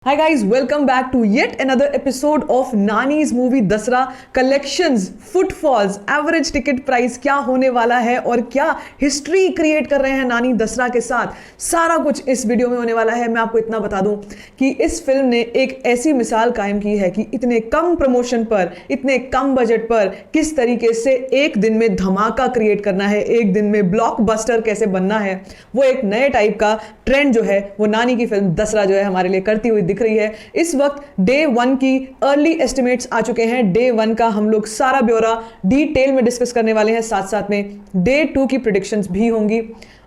Hi guys, welcome back to yet another episode of Nani's movie Dasara collections, footfalls, average ticket price क्या होने वाला है और क्या हिस्ट्री क्रिएट कर रहे हैं नानी दसरा के साथ, सारा कुछ इस वीडियो में होने वाला है। मैं आपको इतना बता दूं कि इस फिल्म ने एक ऐसी मिसाल कायम की है कि इतने कम प्रमोशन पर, इतने कम बजट पर किस तरीके से एक दिन में धमाका क्रिएट करना है, एक दिन में ब्लॉकबस्टर कैसे बनना है, वो एक नए टाइप का ट्रेंड जो है वो नानी की फिल्म दसरा जो है हमारे लिए करती हुई दिख रही है। इस वक्त डे 1 की अर्ली एस्टिमेट्स आ चुके हैं। डे 1 का हम लोग सारा ब्यौरा डिटेल में डिस्कस करने वाले हैं, साथ साथ में डे 2 की प्रेडिक्शंस भी होंगी।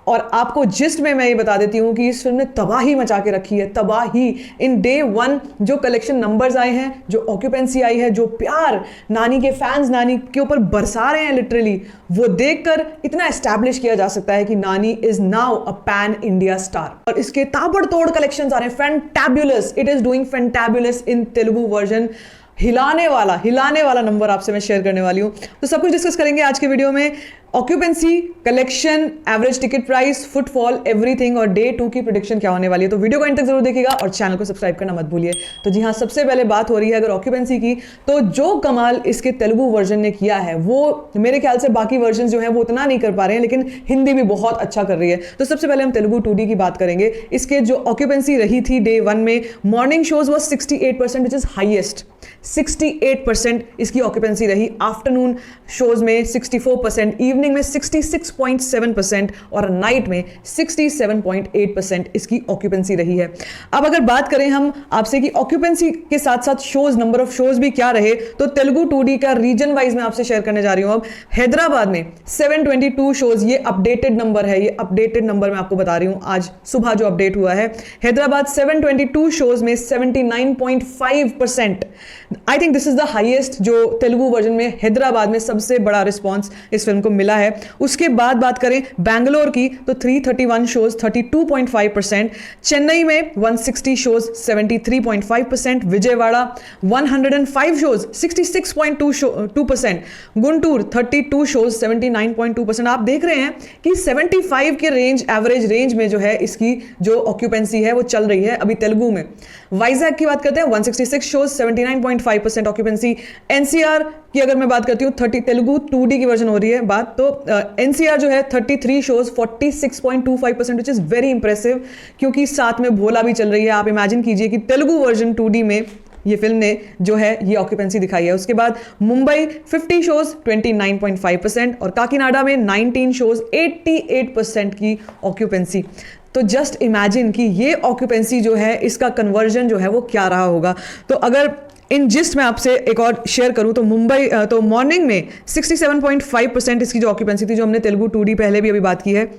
और आपको जिस्ट में मैं ये बता देती हूं कि इस फिल्म ने तबाही मचा के रखी है, तबाही। इन डे 1 जो कलेक्शन नंबर्स आए हैं, जो ऑक्यूपेंसी आई है, जो प्यार नानी के फैंस नानी के ऊपर बरसा रहे हैं लिटरली, वो देखकर इतना एस्टैब्लिश किया जा सकता है कि नानी is now a pan India star. और इसके ताबड़तोड़ कलेक्शंस आ रहे हैं, fantabulous, it is doing fantabulous in Telugu version. हिलाने वाला नंबर आपसे मैं शेयर करने वाली हूं। तो सब कुछ डिस्कस करेंगे आज के वीडियो में। Occupancy, collection, average ticket price, footfall, everything और डे 2 की प्रेडिक्शन क्या होने वाली है। तो वीडियो को एंड तक जरूर देखिएगा और चैनल को सब्सक्राइब करना मत भूलिए। तो जी हाँ, सबसे पहले बात हो रही है अगर ऑक्यूपेंसी की, तो जो कमाल इसके तेलुगु वर्जन ने किया है वो मेरे ख्याल से बाकी वर्जन जो है वो उतना नहीं कर पा रहे हैं, लेकिन हिंदी भी बहुत अच्छा कर रही है। तो सबसे पहले हम तेलुगु 2D की बात करेंगे। इसके जो ऑक्यूपेंसी रही थी डे 1 में, morning shows was 68% which is highest. 68% इसकी ऑक्यूपेंसी रही। आफ्टरनून शोज में 64%, इवनिंग में 66.7% और नाइट में 67.8% इसकी ऑक्यूपेंसी रही है। अब अगर बात करें हम आपसे कि ऑक्यूपेंसी के साथ साथ शोज, नंबर ऑफ शोज भी क्या रहे, तो तेलुगु 2D का रीजन वाइज मैं आपसे शेयर करने जा रही हूं। अब हैदराबाद में 722 शोज, ये अपडेटेड नंबर है, ये अपडेटेड नंबर मैं आपको बता रही हूं, आज सुबह जो अपडेट हुआ है। हैदराबाद 722 शोज में 79.5%। I think this is the highest जो तेलुगु वर्जन में हैदराबाद में सबसे बड़ा रिस्पॉन्स इस फिल्म को मिला है। उसके बाद बात करें बैंगलोर की, तो 331 शोज 32.5%, चेन्नई में 160 shows 73.5%, Vijayawada 105 shows 66.2%, Guntur 32 shows 79.2%। आप देख रहे हैं कि 75 के रेंज, एवरेज रेंज में जो है इसकी जो ऑक्यूपेंसी है वो चल रही है अभी तेलुगु में। वाइजैक की बात करते हैं, 166 शोज 79.5% ऑक्यूपेंसी। एनसीआर की अगर मैं बात करती हूँ, 30 तेलुगु 2D की वर्जन हो रही है बात, तो एनसीआर जो है 33 shows 46.25%, which is very impressive, क्योंकि साथ में भोला भी चल रही है। आप इमेजिन कीजिए कि तेलुगु वर्जन 2D में ये फिल्म ने जो है ये ऑक्यूपेंसी दिखाई है। उसके बाद मुंबई 50 शोज 29.5% और काकीनाडा में 19 शोज 88% की ऑक्यूपेंसी। तो जस्ट इमेजिन कि ये ऑक्यूपेंसी जो है इसका कन्वर्जन जो है वो क्या रहा होगा। तो अगर इन जिस्ट में आपसे एक और शेयर करूं तो मुंबई, तो मॉर्निंग में 67.5% इसकी जो ऑक्यूपेंसी थी, जो हमने तेलुगु 2D पहले भी अभी बात की है।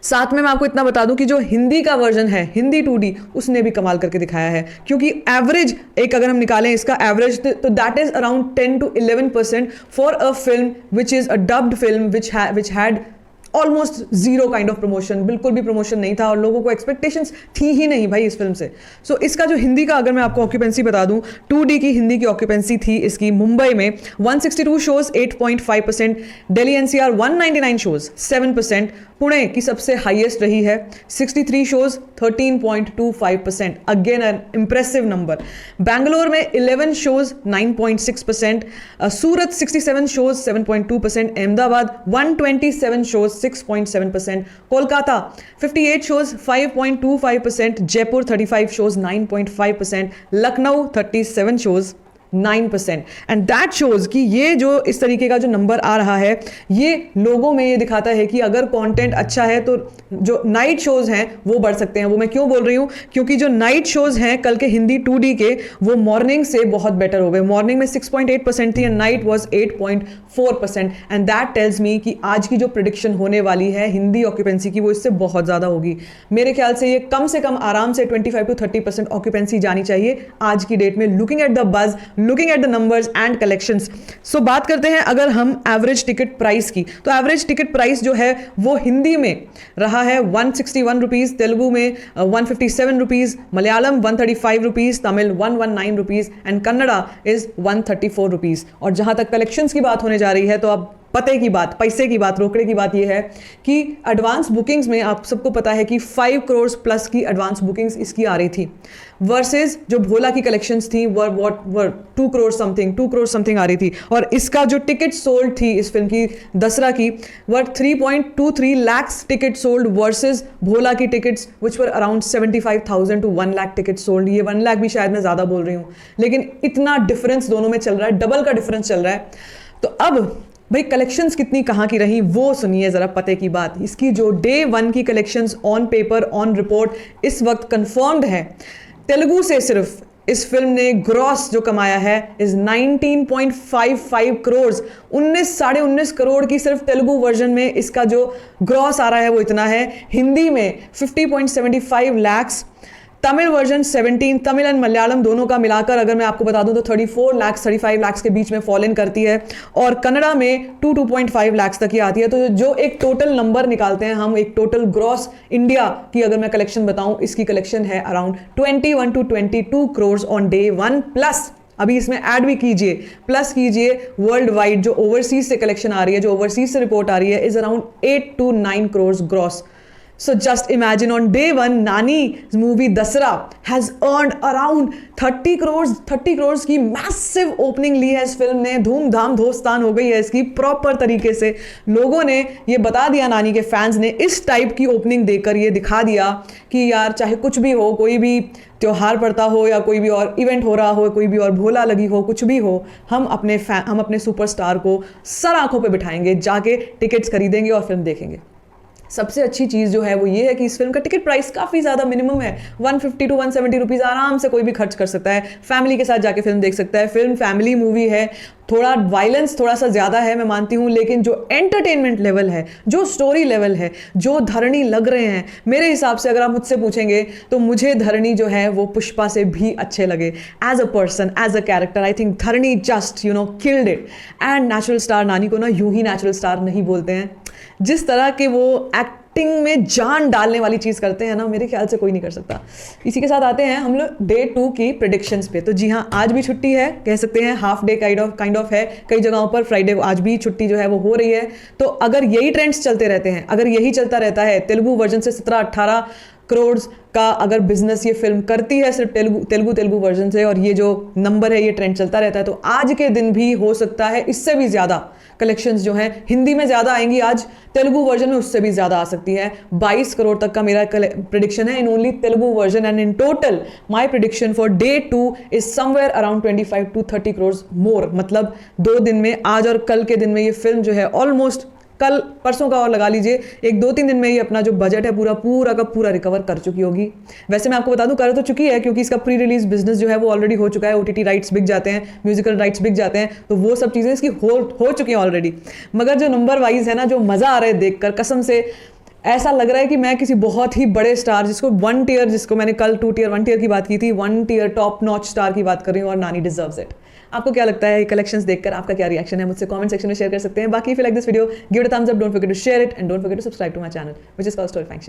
साथ में मैं आपको इतना बता दूं कि जो हिंदी का वर्जन है, हिंदी 2D, उसने भी कमाल करके दिखाया है, क्योंकि एवरेज एक अगर हम निकालें इसका एवरेज, तो that is around 10 to 11% for a film which is a dubbed film which had almost zero kind of promotion. बिल्कुल भी प्रमोशन नहीं था और लोगों को एक्सपेक्टेशंस थी ही नहीं भाई इस फिल्म से। सो इसका जो हिंदी का अगर मैं आपको ऑक्यूपेंसी बता दूं, 2D की हिंदी की ऑक्यूपेंसी थी इसकी मुंबई में 162 shows 8.5%, Delhi NCR 199 shows 7%, Pune की सबसे हाईएस्ट रही है 63 shows 13.25%, again an impressive number. Bangalore में 11 shows 9.6%, Surat 67 shows 7.2%, Ahmedabad 127 shows 6.7%, Kolkata 58 shows 5.25%, Jaipur 35 shows 9.5%, Lucknow 37 shows 9%। And that shows कि ये जो इस तरीके का जो नंबर आ रहा है, ये लोगों में ये दिखाता है कि अगर कंटेंट अच्छा है तो जो नाइट शोज हैं वो बढ़ सकते हैं। वो मैं क्यों बोल रही हूं, क्योंकि जो नाइट शोज हैं कल के हिंदी 2D के, वो मॉर्निंग से बहुत बेटर हो गए। मॉर्निंग में 6.8% थी and night was 8.4%। And that tells me कि आज की जो प्रिडिक्शन होने वाली है हिंदी ऑक्यूपेंसी की, वो इससे बहुत ज़्यादा होगी। मेरे ख्याल से ये कम से कम आराम से 25 to 30% ऑक्यूपेंसी जानी चाहिए आज की डेट में, looking at the buzz, looking at the numbers and collections. So बात करते हैं अगर हम एवरेज टिकट प्राइस की, तो एवरेज टिकट प्राइस जो है वो हिंदी में रहा है 161 रुपीज, तेलुगु में 157 rupees, Malayalam 135 rupees, Tamil 119 rupees and Kannada is 134 rupees. और जहां तक कलेक्शंस की बात होने जा रही है, तो अब पते की बात, पैसे की बात, रोकड़े की बात ये है कि एडवांस बुकिंग्स में आप सबको पता है कि 5 करोड़ प्लस की एडवांस बुकिंग्स इसकी आ रही थी, वर्सेस जो भोला की कलेक्शंस थी वर 2 करोड़ समथिंग आ रही थी, और इसका जो टिकट सोल्ड थी इस फिल्म की दसरा की वर 3.23 lakhs टिकट सोल्ड वर्सेस भोला की tickets which were around 75,000 to 1 lakh ticket sold. ये 1 लाख भी शायद मैं ज़्यादा बोल रही हूँ, लेकिन इतना डिफरेंस दोनों में चल रहा है, डबल का डिफरेंस चल रहा है। तो अब भाई कलेक्शंस कितनी कहाँ की रही वो सुनिए ज़रा पते की बात। इसकी जो डे 1 की collections on paper on report इस वक्त कंफर्म्ड है। तेलुगु से सिर्फ इस फिल्म ने ग्रॉस जो कमाया है इज 19.55 करोड़, 19 करोड़ की सिर्फ तेलुगु वर्जन में इसका जो ग्रॉस आ रहा है वो इतना है। हिंदी में 50.75 lakhs, Tamil version 17, Tamil and Malayalam दोनों का मिलाकर अगर मैं आपको बता दूं तो 34 lakhs 35 lakhs के बीच में फॉल इन करती है, और कन्नड़ा में 2.5 lakhs तक ही आती है। तो जो एक टोटल नंबर निकालते हैं हम, एक टोटल ग्रॉस इंडिया की अगर मैं कलेक्शन बताऊं, इसकी कलेक्शन है around 21 to 22 crore on day 1, plus अभी इसमें ऐड भी कीजिए, प्लस कीजिए वर्ल्ड वाइड जो ओवरसीज से कलेक्शन आ रही है, जो ओवरसीज से रिपोर्ट आ रही है, is around 8 to 9 crore gross. So just imagine on day 1, Nani's movie Dasra has earned around 30 crores की massive opening ली है इस फिल्म ने। धूमधाम धोस्तान हो गई है इसकी प्रॉपर तरीके से। लोगों ने ये बता दिया, नानी के फैंस ने इस टाइप की ओपनिंग देकर ये दिखा दिया कि यार चाहे कुछ भी हो, कोई भी त्योहार पड़ता हो या कोई भी और इवेंट हो रहा हो, कोई भी और भोला लगी हो, कुछ भी हो, हम अपने सुपरस्टार को सर आंखों पे बिठाएंगे, जाके टिकट्स खरीदेंगे और फिल्म देखेंगे। सबसे अच्छी चीज़ जो है वो ये है कि इस फिल्म का टिकट प्राइस काफ़ी ज़्यादा मिनिमम है, 150 to 170 रुपीज़ आराम से कोई भी खर्च कर सकता है, फैमिली के साथ जाके फिल्म देख सकता है। फिल्म फैमिली मूवी है, थोड़ा वायलेंस थोड़ा सा ज़्यादा है मैं मानती हूँ, लेकिन जो एंटरटेनमेंट लेवल है, जो स्टोरी लेवल है, जो धरणी लग रहे हैं, मेरे हिसाब से अगर आप मुझसे पूछेंगे तो मुझे धरणी जो है वो पुष्पा से भी अच्छे लगे। As a person, as a character, I think Dharani just killed it. And natural star Nani को ना यूं ही नेचुरल स्टार नहीं बोलते हैं, जिस तरह के वो एक्टिंग में जान डालने वाली चीज़ करते हैं ना, मेरे ख्याल से कोई नहीं कर सकता। इसी के साथ आते हैं हम लोग डे 2 की प्रेडिक्शंस पे। तो जी हाँ, आज भी छुट्टी है, कह सकते हैं हाफ डे काइंड ऑफ है कई जगहों पर, फ्राइडे आज भी छुट्टी जो है वो हो रही है। तो अगर यही ट्रेंड्स चलते रहते हैं, अगर यही चलता रहता है, तेलुगु वर्जन से 17-18 करोड़ का अगर बिजनेस ये फिल्म करती है सिर्फ तेलुगु वर्जन से, और ये जो नंबर है ये ट्रेंड चलता रहता है, तो आज के दिन भी हो सकता है इससे भी ज़्यादा कलेक्शंस जो हैं हिंदी में ज़्यादा आएंगी, आज तेलुगु वर्जन में उससे भी ज़्यादा आ सकती है। 22 करोड़ तक का मेरा प्रिडिक्शन है in only Telugu version, and in total my prediction for day 2 is somewhere around 25 to 30 crore more. मतलब 2 दिन में, आज और कल के दिन में ये फिल्म जो है ऑलमोस्ट, कल परसों का और लगा लीजिए, 1-2-3 दिन में ही अपना जो बजट है पूरा का पूरा रिकवर कर चुकी होगी। वैसे मैं आपको बता दूं कर तो चुकी है, क्योंकि इसका प्री रिलीज बिजनेस जो है वो ऑलरेडी हो चुका है, OTT राइट्स बिक जाते हैं, म्यूजिकल राइट्स बिक जाते हैं, तो वो सब चीज़ें इसकी हो चुकी हैं ऑलरेडी। मगर जो नंबर वाइज है ना, जो मज़ा आ रहा है देखकर, कसम से ऐसा लग रहा है कि मैं किसी बहुत ही बड़े स्टार, जिसको 1 टियर, जिसको मैंने कल 2 टियर 1 टियर की बात की थी, 1 टियर टॉप नॉच स्टार की बात कर रही हूँ, और नानी डिजर्व्स इट। आपको क्या लगता है कलेक्शंस देखकर, आपका क्या रिएक्शन है, मुझसे कमेंट सेक्शन में शेयर कर सकते हैं। बाकी if you like this video, give it a thumbs up, don't forget to share it, and don't forget to subscribe to my channel which is called story faction.